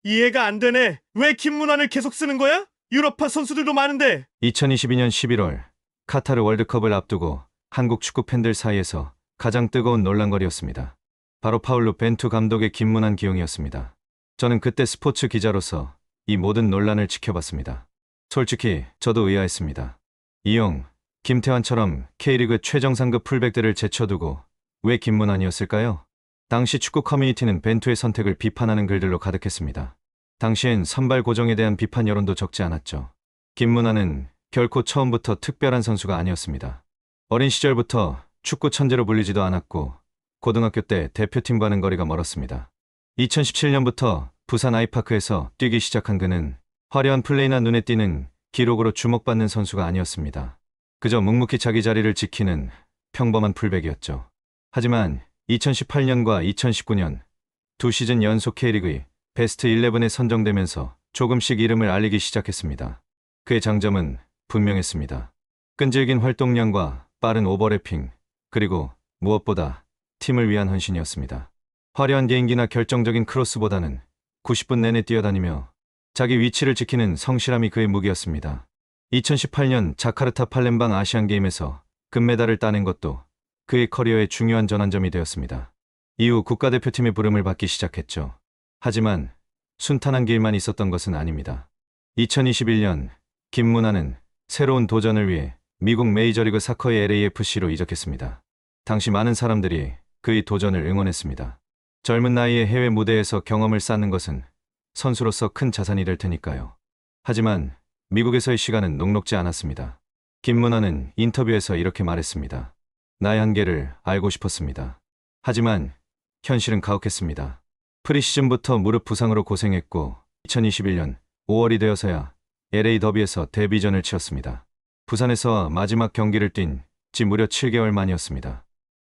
이해가 안 되네. 왜 김문환을 계속 쓰는 거야? 유럽파 선수들도 많은데. 2022년 11월 카타르 월드컵을 앞두고 한국 축구 팬들 사이에서 가장 뜨거운 논란거리였습니다. 바로 파울루 벤투 감독의 김문환 기용이었습니다. 저는 그때 스포츠 기자로서 이 모든 논란을 지켜봤습니다. 솔직히 저도 의아했습니다. 이용, 김태환처럼 K리그 최정상급 풀백들을 제쳐두고 왜 김문환이었을까요? 당시 축구 커뮤니티는 벤투의 선택을 비판하는 글들로 가득했습니다. 당시엔 선발 고정에 대한 비판 여론도 적지 않았죠. 김문환은 결코 처음부터 특별한 선수가 아니었습니다. 어린 시절부터 축구 천재로 불리지도 않았고 고등학교 때 대표팀과는 거리가 멀었습니다. 2017년부터 부산 아이파크에서 뛰기 시작한 그는 화려한 플레이나 눈에 띄는 기록으로 주목받는 선수가 아니었습니다. 그저 묵묵히 자기 자리를 지키는 평범한 풀백이었죠. 하지만 2018년과 2019년 두 시즌 연속 K리그의 베스트 11에 선정되면서 조금씩 이름을 알리기 시작했습니다. 그의 장점은 분명했습니다. 끈질긴 활동량과 빠른 오버래핑, 그리고 무엇보다 팀을 위한 헌신이었습니다. 화려한 개인기나 결정적인 크로스보다는 90분 내내 뛰어다니며 자기 위치를 지키는 성실함이 그의 무기였습니다. 2018년 자카르타 팔렘방 아시안게임에서 금메달을 따낸 것도 그의 커리어의 중요한 전환점이 되었습니다. 이후 국가대표팀의 부름을 받기 시작했죠. 하지만 순탄한 길만 있었던 것은 아닙니다. 2021년 김문환은 새로운 도전을 위해 미국 메이저리그 사커의 LAFC로 이적했습니다. 당시 많은 사람들이 그의 도전을 응원했습니다. 젊은 나이에 해외 무대에서 경험을 쌓는 것은 선수로서 큰 자산이 될 테니까요. 하지만 미국에서의 시간은 녹록지 않았습니다. 김문환은 인터뷰에서 이렇게 말했습니다. 나의 한계를 알고 싶었습니다. 하지만 현실은 가혹했습니다. 프리시즌부터 무릎 부상으로 고생했고 2021년 5월이 되어서야 LA 더비에서 데뷔전을 치렀습니다. 부산에서 마지막 경기를 뛴 지 무려 7개월 만이었습니다.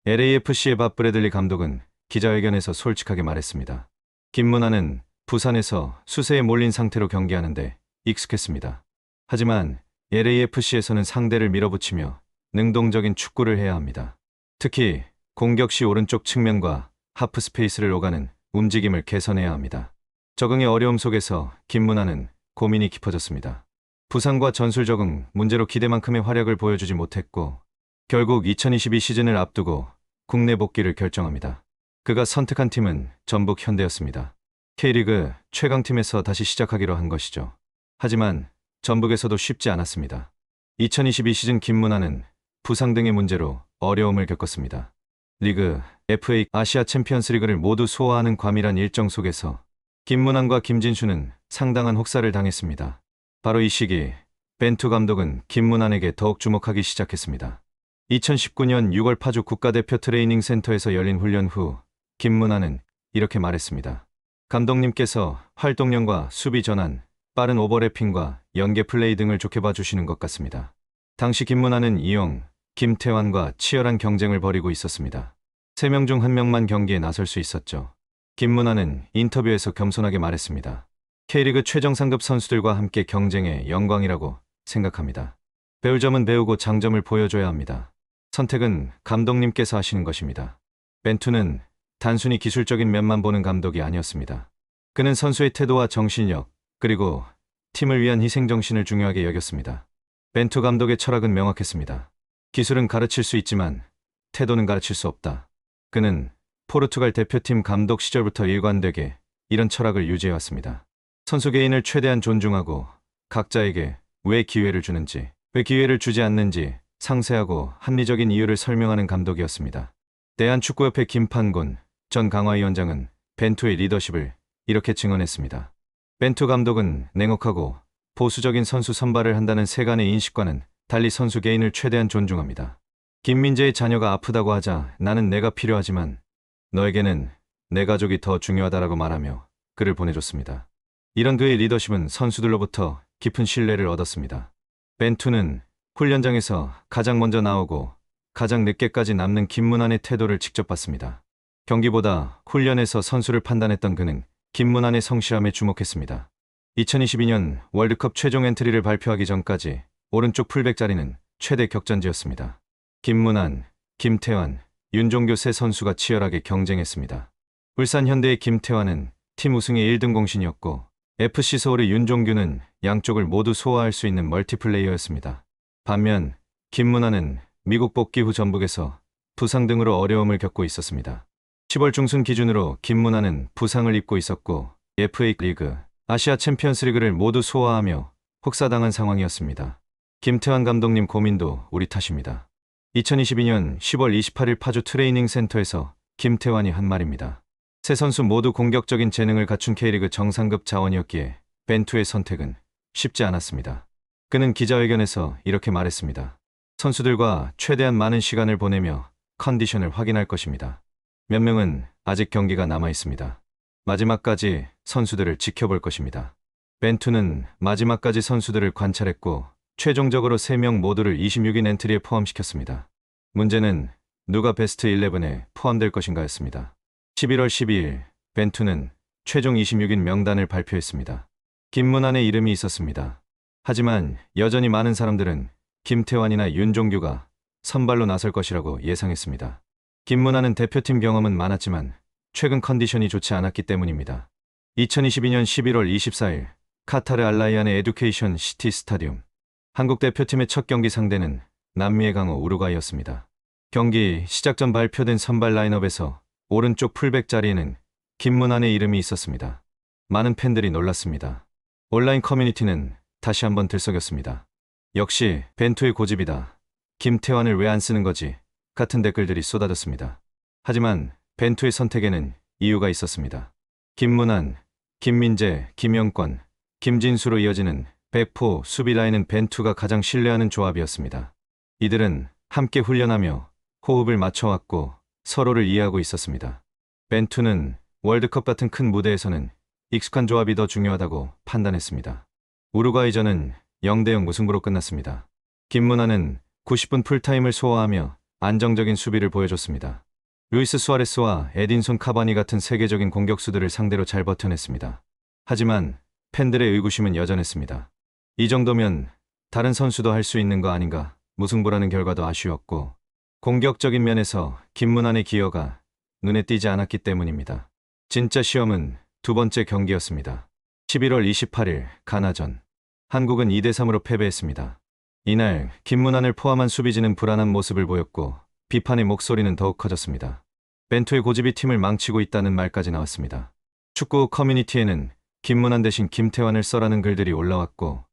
LAFC의 밥 브래들리 감독은 기자회견에서 솔직하게 말했습니다. 김문환은 부산에서 수세에 몰린 상태로 경기하는데 익숙했습니다. 하지만 LAFC에서는 상대를 밀어붙이며 능동적인 축구를 해야 합니다. 특히 공격 시 오른쪽 측면과 하프 스페이스를 오가는 움직임을 개선해야 합니다. 적응의 어려움 속에서 김문환은 고민이 깊어졌습니다. 부상과 전술 적응 문제로 기대만큼의 활약을 보여주지 못했고 결국 2022 시즌을 앞두고 국내 복귀를 결정합니다. 그가 선택한 팀은 전북 현대였습니다. K리그 최강팀에서 다시 시작하기로 한 것이죠. 하지만 전북에서도 쉽지 않았습니다. 2022 시즌 김문환은 부상 등의 문제로 어려움을 겪었습니다. 리그, FA, 아시아 챔피언스 리그를 모두 소화하는 과밀한 일정 속에서 김문환과 김진수는 상당한 혹사를 당했습니다. 바로 이 시기 벤투 감독은 김문환에게 더욱 주목하기 시작했습니다. 2019년 6월 파주 국가대표 트레이닝 센터에서 열린 훈련 후 김문환은 이렇게 말했습니다. 감독님께서 활동량과 수비 전환, 빠른 오버래핑과 연계 플레이 등을 좋게 봐주시는 것 같습니다. 당시 김문환은 이용, 김태환과 치열한 경쟁을 벌이고 있었습니다. 3명 중 1명만 경기에 나설 수 있었죠. 김문환은 인터뷰에서 겸손하게 말했습니다. K리그 최정상급 선수들과 함께 경쟁해 영광이라고 생각합니다. 배울 점은 배우고 장점을 보여줘야 합니다. 선택은 감독님께서 하시는 것입니다. 벤투는 단순히 기술적인 면만 보는 감독이 아니었습니다. 그는 선수의 태도와 정신력, 그리고 팀을 위한 희생정신을 중요하게 여겼습니다. 벤투 감독의 철학은 명확했습니다. 기술은 가르칠 수 있지만 태도는 가르칠 수 없다. 그는 포르투갈 대표팀 감독 시절부터 일관되게 이런 철학을 유지해왔습니다. 선수 개인을 최대한 존중하고 각자에게 왜 기회를 주는지, 왜 기회를 주지 않는지 상세하고 합리적인 이유를 설명하는 감독이었습니다. 대한축구협회 김판곤 전 강화위원장은 벤투의 리더십을 이렇게 증언했습니다. 벤투 감독은 냉혹하고 보수적인 선수 선발을 한다는 세간의 인식과는 달리 선수 개인을 최대한 존중합니다. 김민재의 자녀가 아프다고 하자 나는 내가 필요하지만 너에게는 내 가족이 더 중요하다라고 말하며 글을 보내줬습니다. 이런 그의 리더십은 선수들로부터 깊은 신뢰를 얻었습니다. 벤투는 훈련장에서 가장 먼저 나오고 가장 늦게까지 남는 김문환의 태도를 직접 봤습니다. 경기보다 훈련에서 선수를 판단했던 그는 김문환의 성실함에 주목했습니다. 2022년 월드컵 최종 엔트리를 발표하기 전까지 오른쪽 풀백 자리는 최대 격전지였습니다. 김문환, 김태환, 윤종교 세 선수가 치열하게 경쟁했습니다. 울산 현대의 김태환은 팀 우승의 1등 공신이었고 FC 서울의 윤종규는 양쪽을 모두 소화할 수 있는 멀티플레이어였습니다. 반면 김문환은 미국 복귀 후 전북에서 부상 등으로 어려움을 겪고 있었습니다. 10월 중순 기준으로 김문환은 부상을 입고 있었고 FA 리그, 아시아 챔피언스 리그를 모두 소화하며 혹사당한 상황이었습니다. 김태환 감독님 고민도 우리 탓입니다. 2022년 10월 28일 파주 트레이닝 센터에서 김태환이 한 말입니다. 세 선수 모두 공격적인 재능을 갖춘 K리그 정상급 자원이었기에 벤투의 선택은 쉽지 않았습니다. 그는 기자회견에서 이렇게 말했습니다. 선수들과 최대한 많은 시간을 보내며 컨디션을 확인할 것입니다. 몇 명은 아직 경기가 남아 있습니다. 마지막까지 선수들을 지켜볼 것입니다. 벤투는 마지막까지 선수들을 관찰했고 최종적으로 3명 모두를 26인 엔트리에 포함시켰습니다. 문제는 누가 베스트 11에 포함될 것인가였습니다. 11월 12일 벤투는 최종 26인 명단을 발표했습니다. 김문환의 이름이 있었습니다. 하지만 여전히 많은 사람들은 김태환이나 윤종규가 선발로 나설 것이라고 예상했습니다. 김문환은 대표팀 경험은 많았지만 최근 컨디션이 좋지 않았기 때문입니다. 2022년 11월 24일 카타르 알라이안의 에듀케이션 시티 스타디움. 한국 대표팀의 첫 경기 상대는 남미의 강호 우루과이였습니다. 경기 시작 전 발표된 선발 라인업에서 오른쪽 풀백 자리에는 김문환의 이름이 있었습니다. 많은 팬들이 놀랐습니다. 온라인 커뮤니티는 다시 한번 들썩였습니다. 역시 벤투의 고집이다. 김태환을 왜 안 쓰는 거지? 같은 댓글들이 쏟아졌습니다. 하지만 벤투의 선택에는 이유가 있었습니다. 김문환, 김민재, 김영권, 김진수로 이어지는 백포 수비 라인은 벤투가 가장 신뢰하는 조합이었습니다. 이들은 함께 훈련하며 호흡을 맞춰왔고 서로를 이해하고 있었습니다. 벤투는 월드컵 같은 큰 무대에서는 익숙한 조합이 더 중요하다고 판단했습니다. 우루과이전은 0대0 무승부로 끝났습니다. 김문환은 90분 풀타임을 소화하며 안정적인 수비를 보여줬습니다. 루이스 수아레스와 에딘손 카바니 같은 세계적인 공격수들을 상대로 잘 버텨냈습니다. 하지만 팬들의 의구심은 여전했습니다. 이 정도면 다른 선수도 할 수 있는 거 아닌가? 무승부라는 결과도 아쉬웠고 공격적인 면에서 김문환의 기여가 눈에 띄지 않았기 때문입니다. 진짜 시험은 두 번째 경기였습니다. 11월 28일 가나전. 한국은 2대3으로 패배했습니다. 이날 김문환을 포함한 수비진은 불안한 모습을 보였고 비판의 목소리는 더욱 커졌습니다. 벤투의 고집이 팀을 망치고 있다는 말까지 나왔습니다. 축구 커뮤니티에는 김문환 대신 김태환을 써라는 글들이 올라왔고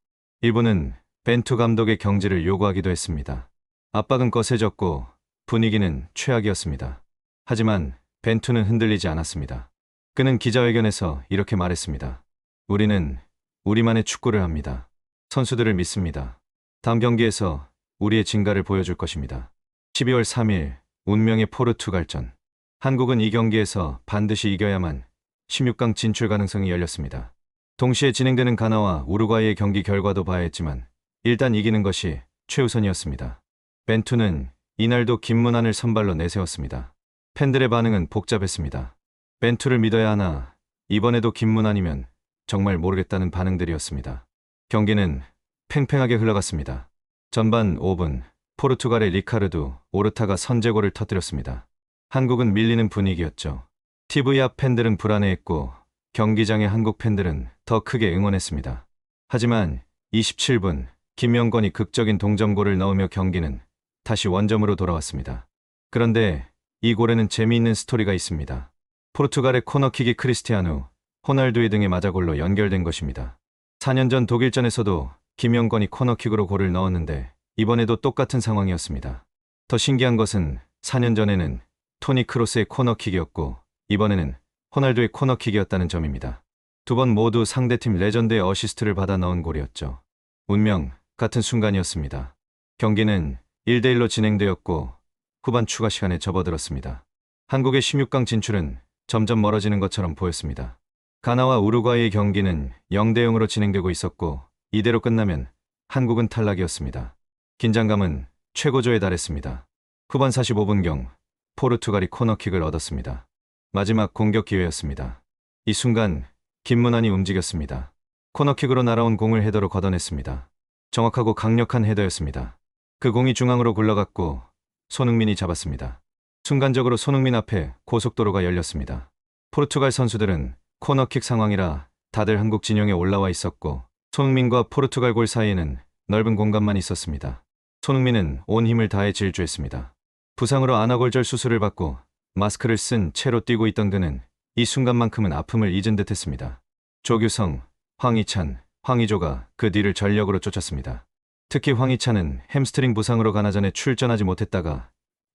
일부는 벤투 감독의 경질을 요구하기도 했습니다. 압박은 거세졌고 분위기는 최악이었습니다. 하지만 벤투는 흔들리지 않았습니다. 그는 기자회견에서 이렇게 말했습니다. 우리는 우리만의 축구를 합니다. 선수들을 믿습니다. 다음 경기에서 우리의 진가를 보여줄 것입니다. 12월 3일 운명의 포르투갈전. 한국은 이 경기에서 반드시 이겨야만 16강 진출 가능성이 열렸습니다. 동시에 진행되는 가나와 우루과이의 경기 결과도 봐야 했지만 일단 이기는 것이 최우선이었습니다. 벤투는 이날도 김문환을 선발로 내세웠습니다. 팬들의 반응은 복잡했습니다. 벤투를 믿어야 하나, 이번에도 김문환이면 정말 모르겠다는 반응들이었습니다. 경기는 팽팽하게 흘러갔습니다. 전반 5분 포르투갈의 리카르두 오르타가 선제골을 터뜨렸습니다. 한국은 밀리는 분위기였죠. TV 앞 팬들은 불안해했고 경기장의 한국 팬들은 더 크게 응원했습니다. 하지만 27분 김영권이 극적인 동점골을 넣으며 경기는 다시 원점으로 돌아왔습니다. 그런데 이 골에는 재미있는 스토리가 있습니다. 포르투갈의 코너킥이 크리스티아누, 호날두의 등에 맞아 골로 연결된 것입니다. 4년 전 독일전에서도 김영권이 코너킥으로 골을 넣었는데 이번에도 똑같은 상황이었습니다. 더 신기한 것은 4년 전에는 토니 크로스의 코너킥이었고 이번에는 호날두의 코너킥이었다는 점입니다. 두 번 모두 상대팀 레전드의 어시스트를 받아 넣은 골이었죠. 운명 같은 순간이었습니다. 경기는 1대1로 진행되었고 후반 추가 시간에 접어들었습니다. 한국의 16강 진출은 점점 멀어지는 것처럼 보였습니다. 가나와 우루과이의 경기는 0대0으로 진행되고 있었고 이대로 끝나면 한국은 탈락이었습니다. 긴장감은 최고조에 달했습니다. 후반 45분경 포르투갈이 코너킥을 얻었습니다. 마지막 공격 기회였습니다. 이 순간 김문환이 움직였습니다. 코너킥으로 날아온 공을 헤더로 걷어냈습니다. 정확하고 강력한 헤더였습니다. 그 공이 중앙으로 굴러갔고 손흥민이 잡았습니다. 순간적으로 손흥민 앞에 고속도로가 열렸습니다. 포르투갈 선수들은 코너킥 상황이라 다들 한국 진영에 올라와 있었고 손흥민과 포르투갈 골 사이에는 넓은 공간만 있었습니다. 손흥민은 온 힘을 다해 질주했습니다. 부상으로 안아골절 수술을 받고 마스크를 쓴 채로 뛰고 있던 그는 이 순간만큼은 아픔을 잊은 듯했습니다. 조규성, 황희찬, 황의조가 그 뒤를 전력으로 쫓았습니다. 특히 황희찬은 햄스트링 부상으로 가나전에 출전하지 못했다가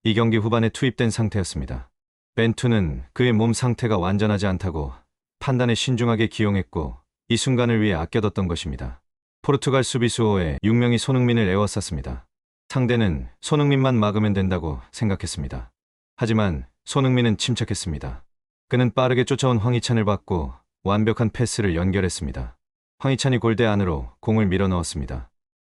이 경기 후반에 투입된 상태였습니다. 벤투는 그의 몸 상태가 완전하지 않다고 판단에 신중하게 기용했고 이 순간을 위해 아껴뒀던 것입니다. 포르투갈 수비수호의 6명이 손흥민을 에워쌌습니다. 상대는 손흥민만 막으면 된다고 생각했습니다. 하지만 손흥민은 침착했습니다. 그는 빠르게 쫓아온 황희찬을 받고 완벽한 패스를 연결했습니다. 황희찬이 골대 안으로 공을 밀어 넣었습니다.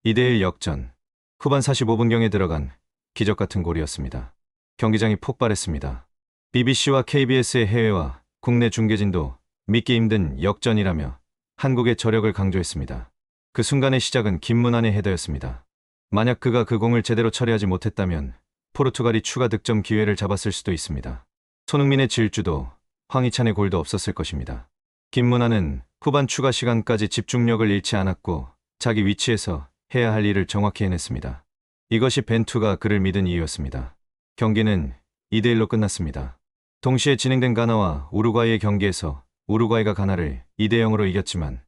2대1 역전. 후반 45분경에 들어간 기적 같은 골이었습니다. 경기장이 폭발했습니다. BBC와 KBS의 해외와 국내 중계진도 믿기 힘든 역전이라며 한국의 저력을 강조했습니다. 그 순간의 시작은 김문환의 헤더였습니다. 만약 그가 그 공을 제대로 처리하지 못했다면 포르투갈이 추가 득점 기회를 잡았을 수도 있습니다. 손흥민의 질주도 황희찬의 골도 없었을 것입니다. 김문환은 후반 추가 시간까지 집중력을 잃지 않았고 자기 위치에서 해야 할 일을 정확히 해냈습니다. 이것이 벤투가 그를 믿은 이유였습니다. 경기는 2대1로 끝났습니다. 동시에 진행된 가나와 우루과이의 경기에서 우루과이가 가나를 2대0으로 이겼지만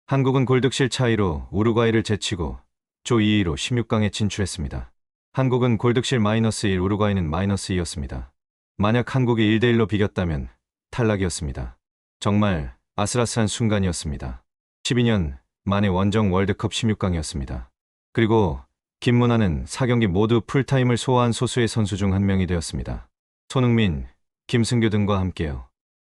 한국은 골득실 차이로 우루과이를 제치고 조 2위로 16강에 진출했습니다. 한국은 골득실 -1, 우루과이는 -2였습니다. 만약 한국이 1대1로 비겼다면 탈락이었습니다. 정말 아슬아슬한 순간이었습니다. 12년 만에 원정 월드컵 16강이었습니다. 그리고 김문환은 4경기 모두 풀타임을 소화한 소수의 선수 중 한 명이 되었습니다. 손흥민, 김승규 등과 함께요.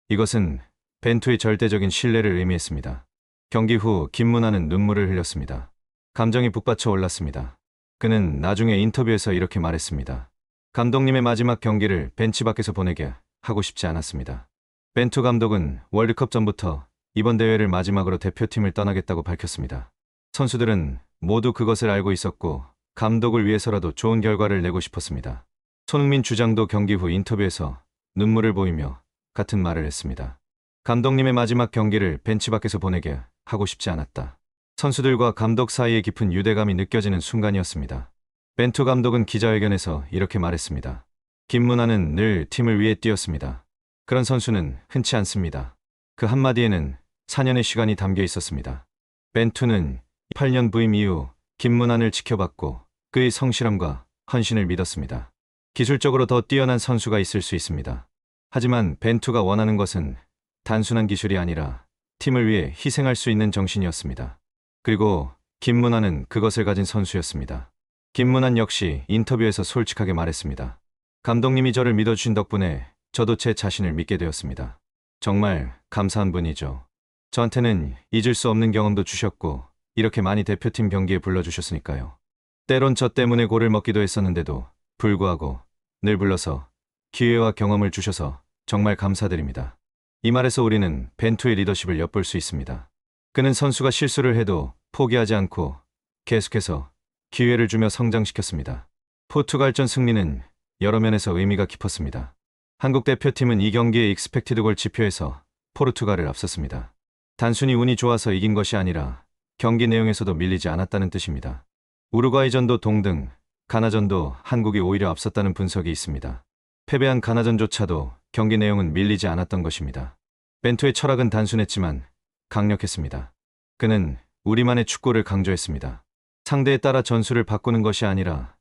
이것은 벤투의 절대적인 신뢰를 의미했습니다. 경기 후 김문환은 눈물을 흘렸습니다. 감정이 북받쳐 올랐습니다. 그는 나중에 인터뷰에서 이렇게 말했습니다. 감독님의 마지막 경기를 벤치 밖에서 보내게 하고 싶지 않았습니다. 벤투 감독은 월드컵 전부터 이번 대회를 마지막으로 대표팀을 떠나겠다고 밝혔습니다. 선수들은 모두 그것을 알고 있었고 감독을 위해서라도 좋은 결과를 내고 싶었습니다. 손흥민 주장도 경기 후 인터뷰에서 눈물을 보이며 같은 말을 했습니다. 감독님의 마지막 경기를 벤치 밖에서 보내게 하고 싶지 않았다. 선수들과 감독 사이의 깊은 유대감이 느껴지는 순간이었습니다. 벤투 감독은 기자회견에서 이렇게 말했습니다. 김문환은 늘 팀을 위해 뛰었습니다. 그런 선수는 흔치 않습니다. 그 한마디에는 4년의 시간이 담겨 있었습니다. 벤투는 8년 부임 이후 김문환을 지켜봤고 그의 성실함과 헌신을 믿었습니다. 기술적으로 더 뛰어난 선수가 있을 수 있습니다. 하지만 벤투가 원하는 것은 단순한 기술이 아니라 팀을 위해 희생할 수 있는 정신이었습니다. 그리고 김문환은 그것을 가진 선수였습니다. 김문환 역시 인터뷰에서 솔직하게 말했습니다. 감독님이 저를 믿어주신 덕분에 저도 제 자신을 믿게 되었습니다. 정말 감사한 분이죠. 저한테는 잊을 수 없는 경험도 주셨고 이렇게 많이 대표팀 경기에 불러주셨으니까요. 때론 저 때문에 골을 먹기도 했었는데도 불구하고 늘 불러서 기회와 경험을 주셔서 정말 감사드립니다. 이 말에서 우리는 벤투의 리더십을 엿볼 수 있습니다. 그는 선수가 실수를 해도 포기하지 않고 계속해서 기회를 주며 성장시켰습니다. 포르투갈전 승리는 여러 면에서 의미가 깊었습니다. 한국 대표팀은 이 경기의 익스펙티드 골 지표에서 포르투갈을 앞섰습니다. 단순히 운이 좋아서 이긴 것이 아니라 경기 내용에서도 밀리지 않았다는 뜻입니다. 우루과이전도 동등, 가나전도 한국이 오히려 앞섰다는 분석이 있습니다. 패배한 가나전조차도 경기 내용은 밀리지 않았던 것입니다. 벤투의 철학은 단순했지만 강력했습니다. 그는 우리만의 축구를 강조했습니다. 상대에 따라 전술을 바꾸는 것이 아니라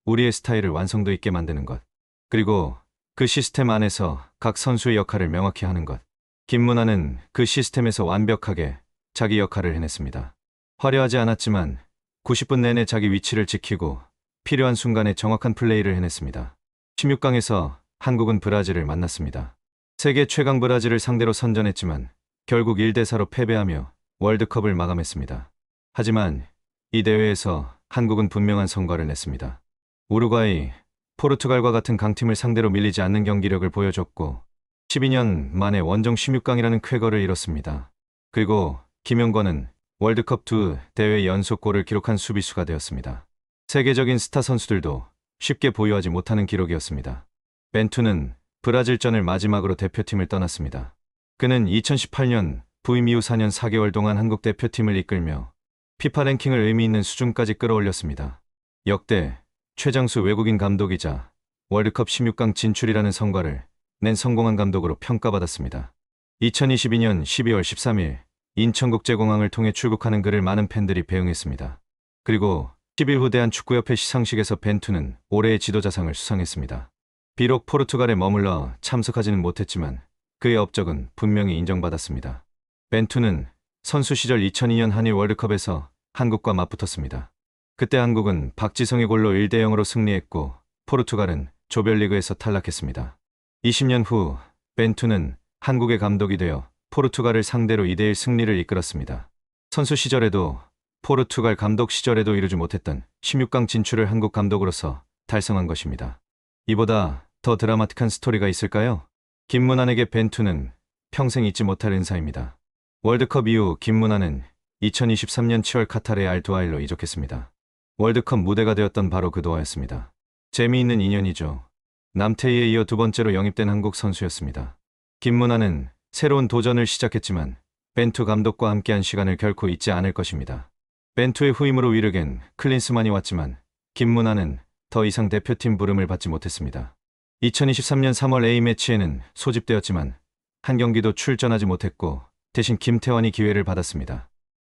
우리의 스타일을 완성도 있게 만드는 것. 그리고 그 시스템 안에서 각 선수의 역할을 명확히 하는 것. 김문환은 그 시스템에서 완벽하게 자기 역할을 해냈습니다. 화려하지 않았지만 90분 내내 자기 위치를 지키고 필요한 순간에 정확한 플레이를 해냈습니다. 16강에서 한국은 브라질을 만났습니다. 세계 최강 브라질을 상대로 선전했지만 결국 1대4로 패배하며 월드컵을 마감했습니다. 하지만 이 대회에서 한국은 분명한 성과를 냈습니다. 우루과이, 포르투갈과 같은 강팀을 상대로 밀리지 않는 경기력을 보여줬고 12년 만에 원정 16강이라는 쾌거를 이뤘습니다. 그리고 김영권은 월드컵 2대회 연속 골을 기록한 수비수가 되었습니다. 세계적인 스타 선수들도 쉽게 보유하지 못하는 기록이었습니다. 벤투는 브라질전을 마지막으로 대표팀을 떠났습니다. 그는 2018년 부임 이후 4년 4개월 동안 한국 대표팀을 이끌며 피파 랭킹을 의미 있는 수준까지 끌어올렸습니다. 역대 최장수 외국인 감독이자 월드컵 16강 진출이라는 성과를 낸 성공한 감독으로 평가받았습니다. 2022년 12월 13일 인천국제공항을 통해 출국하는 그를 많은 팬들이 배웅했습니다. 그리고 10일 후 대한축구협회 시상식에서 벤투는 올해의 지도자상을 수상했습니다. 비록 포르투갈에 머물러 참석하지는 못했지만 그의 업적은 분명히 인정받았습니다. 벤투는 선수 시절 2002년 한일 월드컵에서 한국과 맞붙었습니다. 그때 한국은 박지성의 골로 1대 0으로 승리했고 포르투갈은 조별리그에서 탈락했습니다. 20년 후 벤투는 한국의 감독이 되어 포르투갈을 상대로 2대1 승리를 이끌었습니다. 선수 시절에도 포르투갈 감독 시절에도 이루지 못했던 16강 진출을 한국 감독으로서 달성한 것입니다. 이보다 더 드라마틱한 스토리가 있을까요? 김문환에게 벤투는 평생 잊지 못할 은사입니다. 월드컵 이후 김문환은 2023년 7월 카타르의 알두하일로 이적했습니다. 월드컵 무대가 되었던 바로 그 도하였습니다. 재미있는 인연이죠. 남태희에 이어 두 번째로 영입된 한국 선수였습니다. 김문환은 새로운 도전을 시작했지만 벤투 감독과 함께한 시간을 결코 잊지 않을 것입니다. 벤투의 후임으로 위르겐 클린스만이 왔지만 김문환은 더 이상 대표팀 부름을 받지 못했습니다. 2023년 3월 A매치에는 소집되었지만 한 경기도 출전하지 못했고 대신 김태환이 기회를 받았습니다.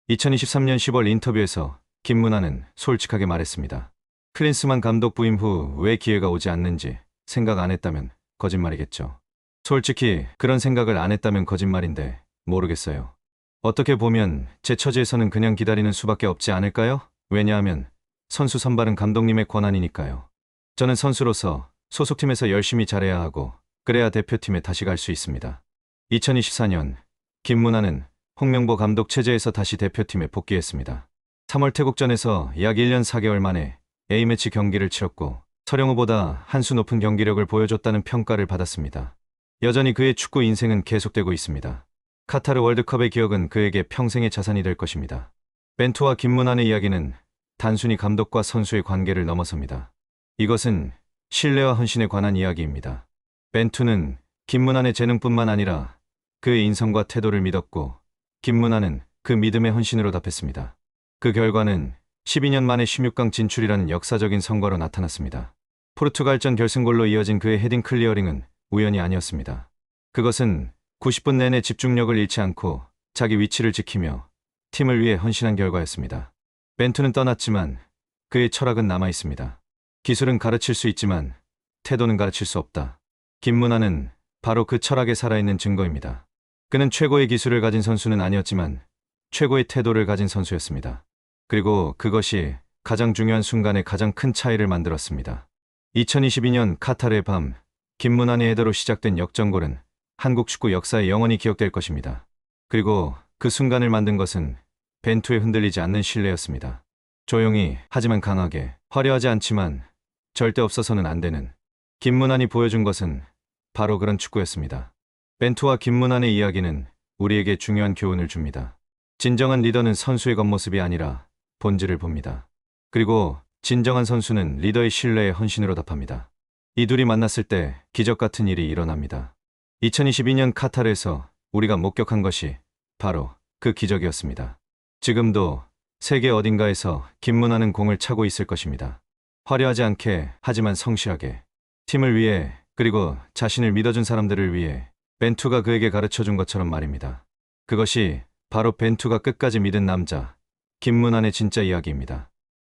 2023년 10월 인터뷰에서 김문환은 솔직하게 말했습니다. 클린스만 감독 부임 후 왜 기회가 오지 않는지 생각 안 했다면 거짓말이겠죠. 솔직히 그런 생각을 안 했다면 거짓말인데 모르겠어요. 어떻게 보면 제 처지에서는 그냥 기다리는 수밖에 없지 않을까요? 왜냐하면 선수 선발은 감독님의 권한이니까요. 저는 선수로서 소속팀에서 열심히 잘해야 하고 그래야 대표팀에 다시 갈 수 있습니다. 2024년 김문환은 홍명보 감독 체제에서 다시 대표팀에 복귀했습니다. 3월 태국전에서 약 1년 4개월 만에 A매치 경기를 치렀고 서령우보다 한 수 높은 경기력을 보여줬다는 평가를 받았습니다. 여전히 그의 축구 인생은 계속되고 있습니다. 카타르 월드컵의 기억은 그에게 평생의 자산이 될 것입니다. 벤투와 김문환의 이야기는 단순히 감독과 선수의 관계를 넘어섭니다. 이것은 신뢰와 헌신에 관한 이야기입니다. 벤투는 김문환의 재능뿐만 아니라 그의 인성과 태도를 믿었고 김문환은 그 믿음에 헌신으로 답했습니다. 그 결과는 12년 만에 16강 진출이라는 역사적인 성과로 나타났습니다. 포르투갈전 결승골로 이어진 그의 헤딩 클리어링은 우연이 아니었습니다. 그것은 90분 내내 집중력을 잃지 않고 자기 위치를 지키며 팀을 위해 헌신한 결과였습니다. 벤투는 떠났지만 그의 철학은 남아 있습니다. 기술은 가르칠 수 있지만 태도는 가르칠 수 없다. 김문환은 바로 그 철학에 살아있는 증거입니다. 그는 최고의 기술을 가진 선수는 아니었지만 최고의 태도를 가진 선수였습니다. 그리고 그것이 가장 중요한 순간에 가장 큰 차이를 만들었습니다. 2022년 카타르의 밤, 김문환의 헤더로 시작된 역전골은 한국 축구 역사에 영원히 기억될 것입니다. 그리고 그 순간을 만든 것은 벤투의 흔들리지 않는 신뢰였습니다. 조용히 하지만 강하게, 화려하지 않지만 절대 없어서는 안 되는 김문환이 보여준 것은 바로 그런 축구였습니다. 벤투와 김문환의 이야기는 우리에게 중요한 교훈을 줍니다. 진정한 리더는 선수의 겉모습이 아니라 본질을 봅니다. 그리고 진정한 선수는 리더의 신뢰에 헌신으로 답합니다. 이 둘이 만났을 때 기적 같은 일이 일어납니다. 2022년 카타르에서 우리가 목격한 것이 바로 그 기적이었습니다. 지금도 세계 어딘가에서 김문환은 공을 차고 있을 것입니다. 화려하지 않게 하지만 성실하게 팀을 위해 그리고 자신을 믿어준 사람들을 위해 벤투가 그에게 가르쳐준 것처럼 말입니다. 그것이 바로 벤투가 끝까지 믿은 남자 김문환의 진짜 이야기입니다.